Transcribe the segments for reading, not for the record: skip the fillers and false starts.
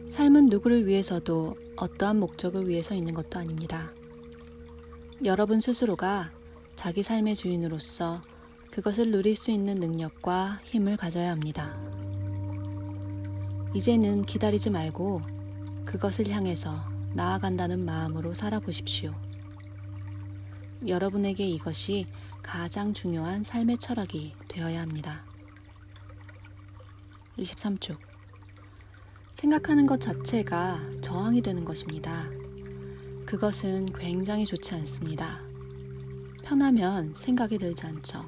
삶은 누구를 위해서도 어떠한 목적을 위해서 있는 것도 아닙니다. 여러분 스스로가 자기 삶의 주인으로서 그것을 누릴 수 있는 능력과 힘을 가져야 합니다. 이제는 기다리지 말고 그것을 향해서 나아간다는 마음으로 살아보십시오. 여러분에게 이것이 가장 중요한 삶의 철학이 되어야 합니다. 23쪽. 생각하는 것 자체가 저항이 되는 것입니다. 그것은 굉장히 좋지 않습니다. 편하면 생각이 들지 않죠.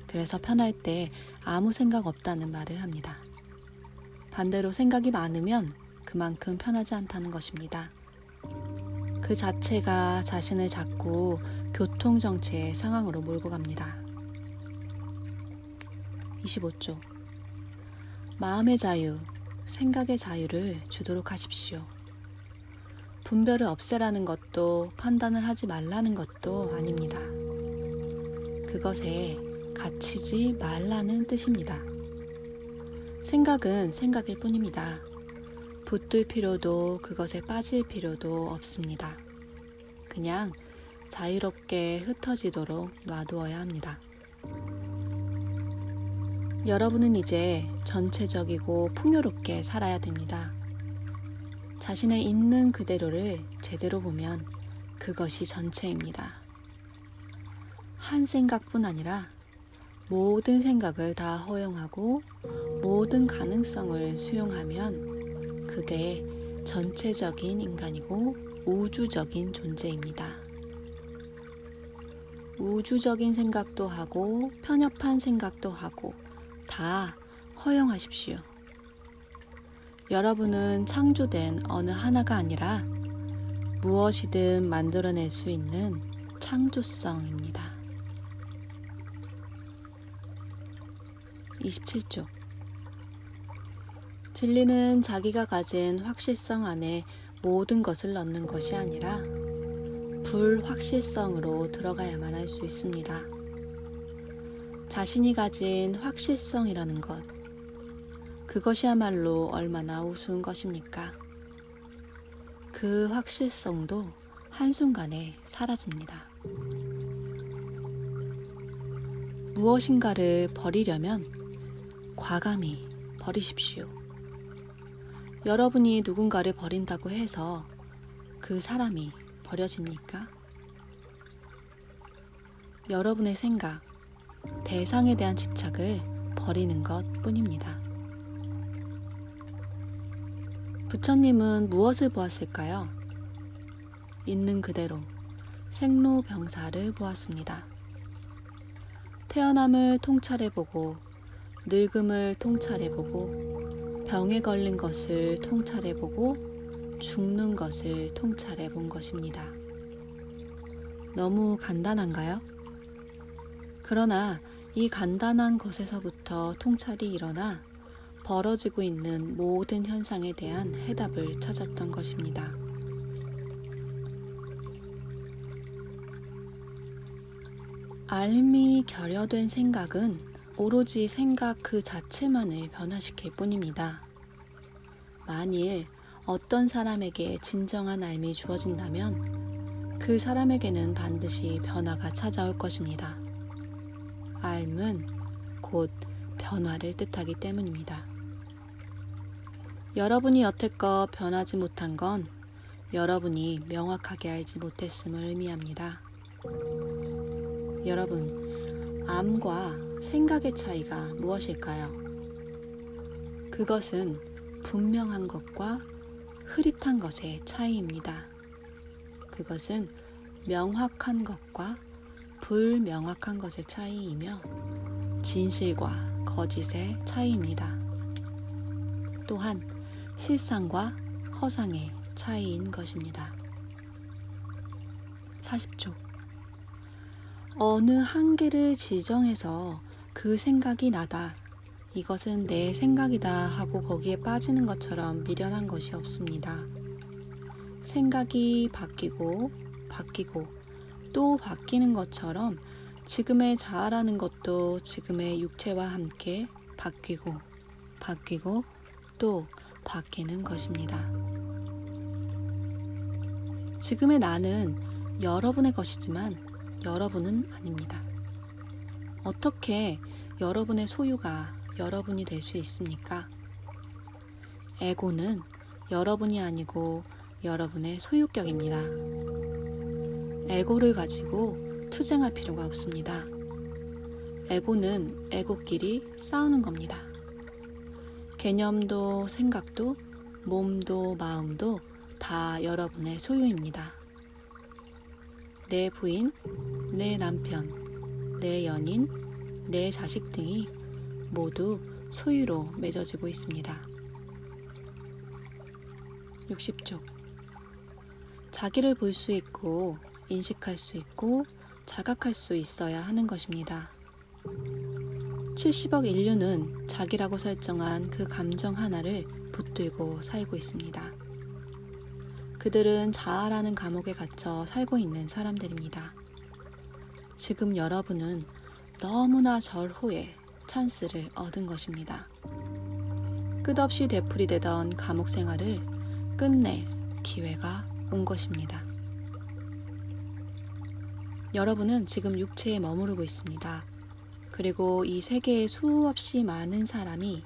그래서 편할 때 아무 생각 없다는 말을 합니다. 반대로 생각이 많으면 그만큼 편하지 않다는 것입니다. 그 자체가 자신을 자꾸 교통정체의 상황으로 몰고 갑니다. 25쪽. 마음의 자유, 생각의 자유를 주도록 하십시오. 분별을 없애라는 것도 판단을 하지 말라는 것도 아닙니다. 그것에 갇히지 말라는 뜻입니다. 생각은 생각일 뿐입니다. 붙들 필요도 그것에 빠질 필요도 없습니다. 그냥 자유롭게 흩어지도록 놔두어야 합니다. 여러분은 이제 전체적이고 풍요롭게 살아야 됩니다. 자신의 있는 그대로를 제대로 보면 그것이 전체입니다. 한 생각뿐 아니라 모든 생각을 다 허용하고 모든 가능성을 수용하면 그게 전체적인 인간이고 우주적인 존재입니다. 우주적인 생각도 하고 편협한 생각도 하고 다 허용하십시오. 여러분은 창조된 어느 하나가 아니라 무엇이든 만들어낼 수 있는 창조성입니다. 27쪽. 진리는 자기가 가진 확실성 안에 모든 것을 넣는 것이 아니라 불확실성으로 들어가야만 할 수 있습니다. 자신이 가진 확실성이라는 것, 그것이야말로 얼마나 우스운 것입니까? 그 확실성도 한순간에 사라집니다. 무엇인가를 버리려면 과감히 버리십시오. 여러분이 누군가를 버린다고 해서 그 사람이 버려집니까? 여러분의 생각, 대상에 대한 집착을 버리는 것 뿐입니다. 부처님은 무엇을 보았을까요? 있는 그대로 생로병사를 보았습니다. 태어남을 통찰해보고 늙음을 통찰해보고 병에 걸린 것을 통찰해보고 죽는 것을 통찰해본 것입니다. 너무 간단한가요? 그러나 이 간단한 것에서부터 통찰이 일어나 벌어지고 있는 모든 현상에 대한 해답을 찾았던 것입니다. 알미 결여된 생각은 오로지 생각 그 자체만을 변화시킬 뿐입니다. 만일 어떤 사람에게 진정한 알미 주어진다면 그 사람에게는 반드시 변화가 찾아올 것입니다. 알은 곧 변화를 뜻하기 때문입니다. 여러분이 여태껏 변하지 못한 건 여러분이 명확하게 알지 못했음을 의미합니다. 여러분, 암과 생각의 차이가 무엇일까요? 그것은 분명한 것과 흐릿한 것의 차이입니다. 그것은 명확한 것과 불명확한 것의 차이이며 진실과 거짓의 차이입니다. 또한 실상과 허상의 차이인 것입니다. 40쪽. 어느 한계를 지정해서 그 생각이 나다, 이것은 내 생각이다 하고 거기에 빠지는 것처럼 미련한 것이 없습니다. 생각이 바뀌고 또 바뀌는 것처럼 지금의 자아라는 것도 지금의 육체와 함께 바뀌고 또 바뀌는 것입니다. 지금의 나는 여러분의 것이지만 여러분은 아닙니다. 어떻게 여러분의 소유가 여러분이 될 수 있습니까? 에고는 여러분이 아니고 여러분의 소유격입니다. 에고를 가지고 투쟁할 필요가 없습니다. 에고는 에고끼리 싸우는 겁니다. 개념도 생각도 몸도 마음도 다 여러분의 소유입니다. 내 부인, 내 남편, 내 연인, 내 자식 등이 모두 소유로 맺어지고 있습니다. 60쪽. 자기를 볼 수 있고 인식할 수 있고 자각할 수 있어야 하는 것입니다. 70억 인류는 자기라고 설정한 그 감정 하나를 붙들고 살고 있습니다. 그들은 자아라는 감옥에 갇혀 살고 있는 사람들입니다. 지금 여러분은 너무나 절호의 찬스를 얻은 것입니다. 끝없이 되풀이되던 감옥 생활을 끝낼 기회가 온 것입니다. 여러분은 지금 육체에 머무르고 있습니다. 그리고 이 세계에 수없이 많은 사람이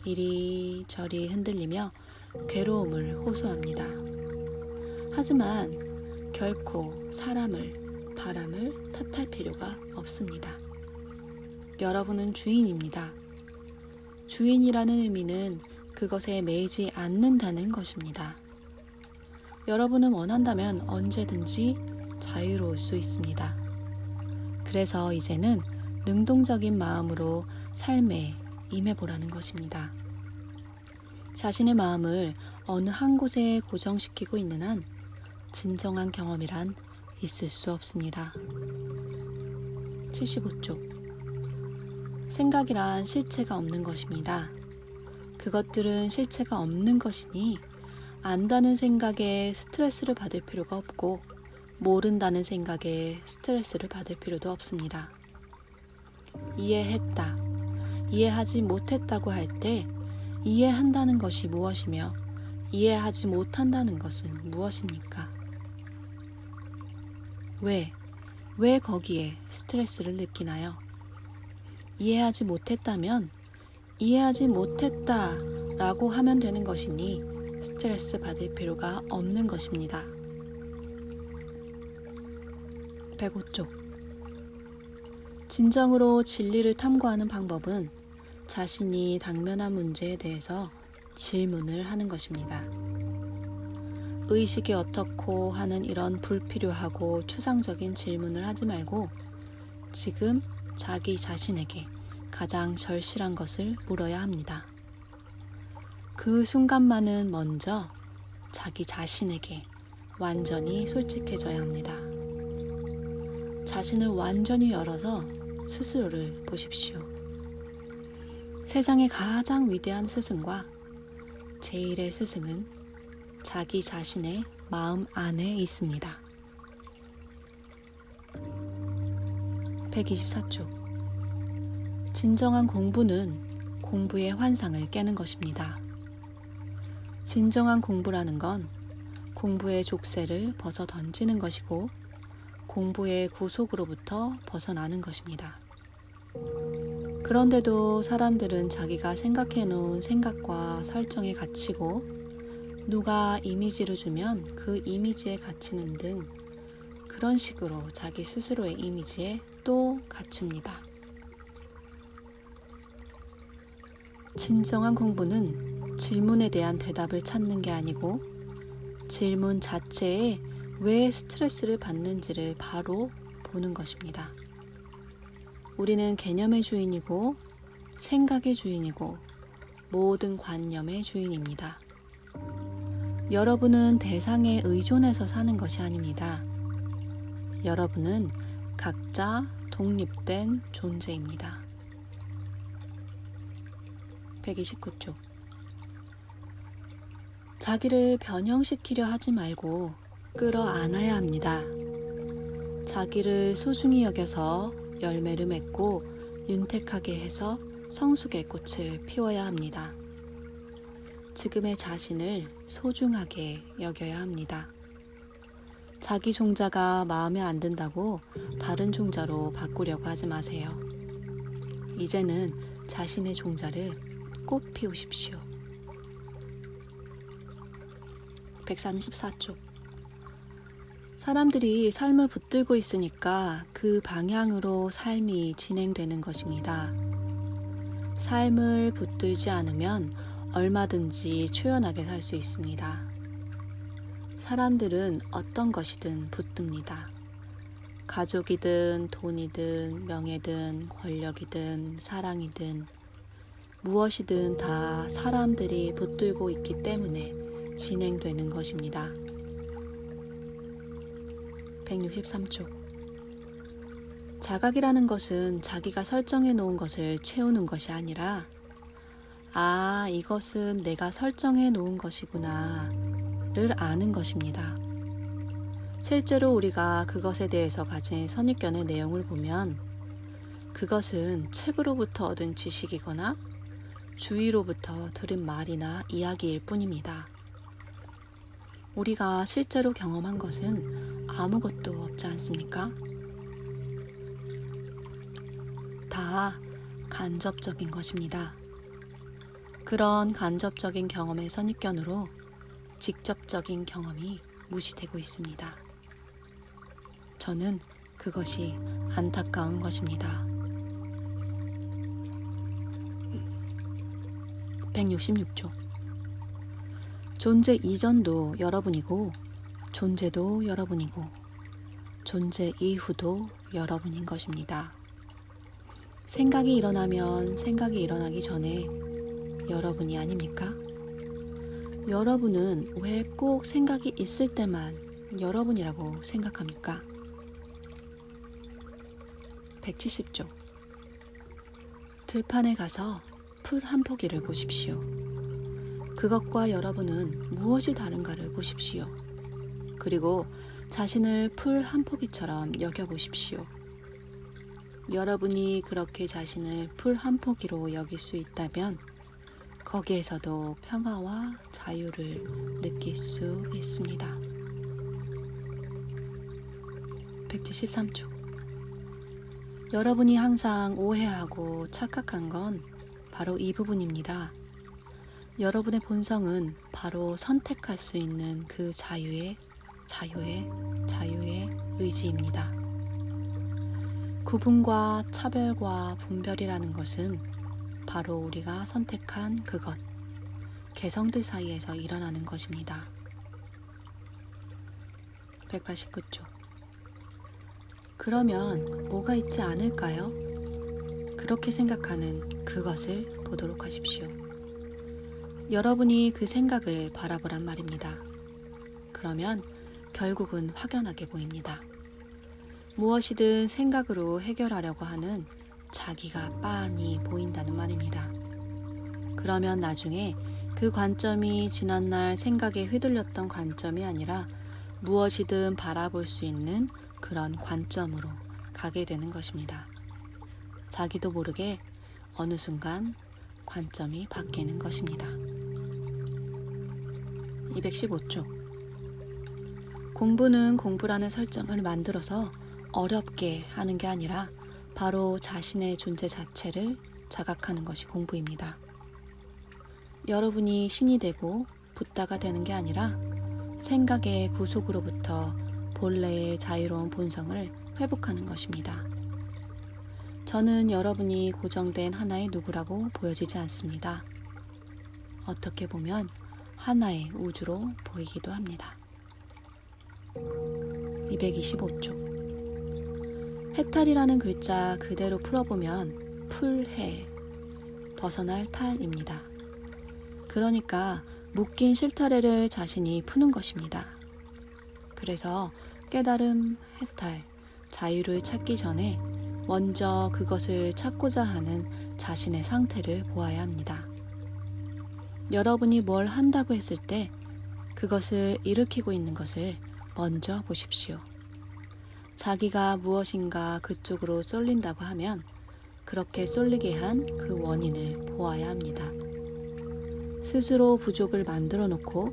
이리저리 흔들리며 괴로움을 호소합니다. 하지만 결코 사람을, 바람을 탓할 필요가 없습니다. 여러분은 주인입니다. 주인이라는 의미는 그것에 매이지 않는다는 것입니다. 여러분은 원한다면 언제든지 자유로울 수 있습니다. 그래서 이제는 능동적인 마음으로 삶에 임해보라는 것입니다. 자신의 마음을 어느 한 곳에 고정시키고 있는 한 진정한 경험이란 있을 수 없습니다. 75쪽. 생각이란 실체가 없는 것입니다. 그것들은 실체가 없는 것이니 안다는 생각에 스트레스를 받을 필요가 없고 모른다는 생각에 스트레스를 받을 필요도 없습니다. 이해했다, 이해하지 못했다고 할 때 이해한다는 것이 무엇이며 이해하지 못한다는 것은 무엇입니까? 왜 거기에 스트레스를 느끼나요? 이해하지 못했다면 이해하지 못했다 라고 하면 되는 것이니 스트레스 받을 필요가 없는 것입니다. 105쪽. 진정으로 진리를 탐구하는 방법은 자신이 당면한 문제에 대해서 질문을 하는 것입니다. 의식이 어떻고 하는 이런 불필요하고 추상적인 질문을 하지 말고 지금 자기 자신에게 가장 절실한 것을 물어야 합니다. 그 순간만은 먼저 자기 자신에게 완전히 솔직해져야 합니다. 자신을 완전히 열어서 스스로를 보십시오. 세상의 가장 위대한 스승과 제일의 스승은 자기 자신의 마음 안에 있습니다. 124쪽. 진정한 공부는 공부의 환상을 깨는 것입니다. 진정한 공부라는 건 공부의 족쇄를 벗어 던지는 것이고 공부의 구속으로부터 벗어나는 것입니다. 그런데도 사람들은 자기가 생각해 놓은 생각과 설정에 갇히고 누가 이미지를 주면 그 이미지에 갇히는 등 그런 식으로 자기 스스로의 이미지에 또 갇힙니다. 진정한 공부는 질문에 대한 대답을 찾는 게 아니고 질문 자체에 왜 스트레스를 받는지를 바로 보는 것입니다. 우리는 개념의 주인이고 생각의 주인이고 모든 관념의 주인입니다. 여러분은 대상에 의존해서 사는 것이 아닙니다. 여러분은 각자 독립된 존재입니다. 129쪽. 자기를 변형시키려 하지 말고 끌어안아야 합니다. 자기를 소중히 여겨서 열매를 맺고 윤택하게 해서 성숙의 꽃을 피워야 합니다. 지금의 자신을 소중하게 여겨야 합니다. 자기 종자가 마음에 안 든다고 다른 종자로 바꾸려고 하지 마세요. 이제는 자신의 종자를 꽃 피우십시오. 134쪽. 사람들이 삶을 붙들고 있으니까 그 방향으로 삶이 진행되는 것입니다. 삶을 붙들지 않으면 얼마든지 초연하게 살 수 있습니다. 사람들은 어떤 것이든 붙듭니다. 가족이든 돈이든 명예든 권력이든 사랑이든 무엇이든 다 사람들이 붙들고 있기 때문에 진행되는 것입니다. 163쪽. 자각이라는 것은 자기가 설정해 놓은 것을 채우는 것이 아니라 이것은 내가 설정해 놓은 것이구나 를 아는 것입니다. 실제로 우리가 그것에 대해서 가진 선입견의 내용을 보면 그것은 책으로부터 얻은 지식이거나 주위로부터 들은 말이나 이야기일 뿐입니다. 우리가 실제로 경험한 것은 아무것도 없지 않습니까? 다 간접적인 것입니다. 그런 간접적인 경험의 선입견으로 직접적인 경험이 무시되고 있습니다. 저는 그것이 안타까운 것입니다. 166쪽. 존재 이전도 여러분이고 존재도 여러분이고 존재 이후도 여러분인 것입니다. 생각이 일어나면 생각이 일어나기 전에 여러분이 아닙니까? 여러분은 왜 꼭 생각이 있을 때만 여러분이라고 생각합니까? 170쪽. 들판에 가서 풀 한 포기를 보십시오. 그것과 여러분은 무엇이 다른가를 보십시오. 그리고 자신을 풀 한 포기처럼 여겨보십시오. 여러분이 그렇게 자신을 풀 한 포기로 여길 수 있다면 거기에서도 평화와 자유를 느낄 수 있습니다. 173쪽. 여러분이 항상 오해하고 착각한 건 바로 이 부분입니다. 여러분의 본성은 바로 선택할 수 있는 그 자유의 의지입니다. 구분과 차별과 분별이라는 것은 바로 우리가 선택한 그것, 개성들 사이에서 일어나는 것입니다. 189쪽. 그러면 뭐가 있지 않을까요? 그렇게 생각하는 그것을 보도록 하십시오. 여러분이 그 생각을 바라보란 말입니다. 그러면 결국은 확연하게 보입니다. 무엇이든 생각으로 해결하려고 하는 자기가 빤히 보인다는 말입니다. 그러면 나중에 그 관점이 지난날 생각에 휘둘렸던 관점이 아니라 무엇이든 바라볼 수 있는 그런 관점으로 가게 되는 것입니다. 자기도 모르게 어느 순간 관점이 바뀌는 것입니다. 215쪽. 공부는 공부라는 설정을 만들어서 어렵게 하는 게 아니라 바로 자신의 존재 자체를 자각하는 것이 공부입니다. 여러분이 신이 되고 붓다가 되는 게 아니라 생각의 구속으로부터 본래의 자유로운 본성을 회복하는 것입니다. 저는 여러분이 고정된 하나의 누구라고 보여지지 않습니다. 어떻게 보면 하나의 우주로 보이기도 합니다. 225쪽. 해탈이라는 글자 그대로 풀어보면 풀해, 벗어날 탈입니다. 그러니까 묶인 실타래를 자신이 푸는 것입니다. 그래서 깨달음, 해탈, 자유를 찾기 전에 먼저 그것을 찾고자 하는 자신의 상태를 보아야 합니다. 여러분이 뭘 한다고 했을 때 그것을 일으키고 있는 것을 먼저 보십시오. 자기가 무엇인가 그쪽으로 쏠린다고 하면 그렇게 쏠리게 한 그 원인을 보아야 합니다. 스스로 부족을 만들어 놓고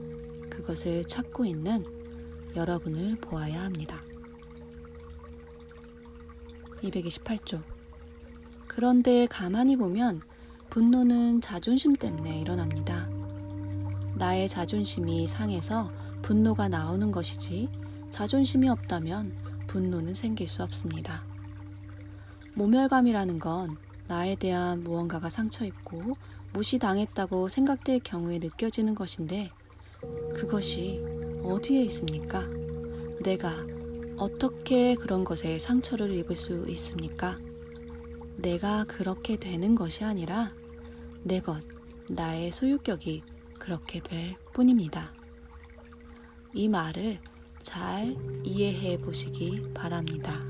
그것을 찾고 있는 여러분을 보아야 합니다. 228조. 그런데 가만히 보면 분노는 자존심 때문에 일어납니다. 나의 자존심이 상해서 분노가 나오는 것이지 자존심이 없다면 분노는 생길 수 없습니다. 모멸감이라는 건 나에 대한 무언가가 상처있고 무시당했다고 생각될 경우에 느껴지는 것인데 그것이 어디에 있습니까? 내가 어떻게 그런 것에 상처를 입을 수 있습니까? 내가 그렇게 되는 것이 아니라 내 것, 나의 소유격이 그렇게 될 뿐입니다. 이 말을 잘 이해해 보시기 바랍니다.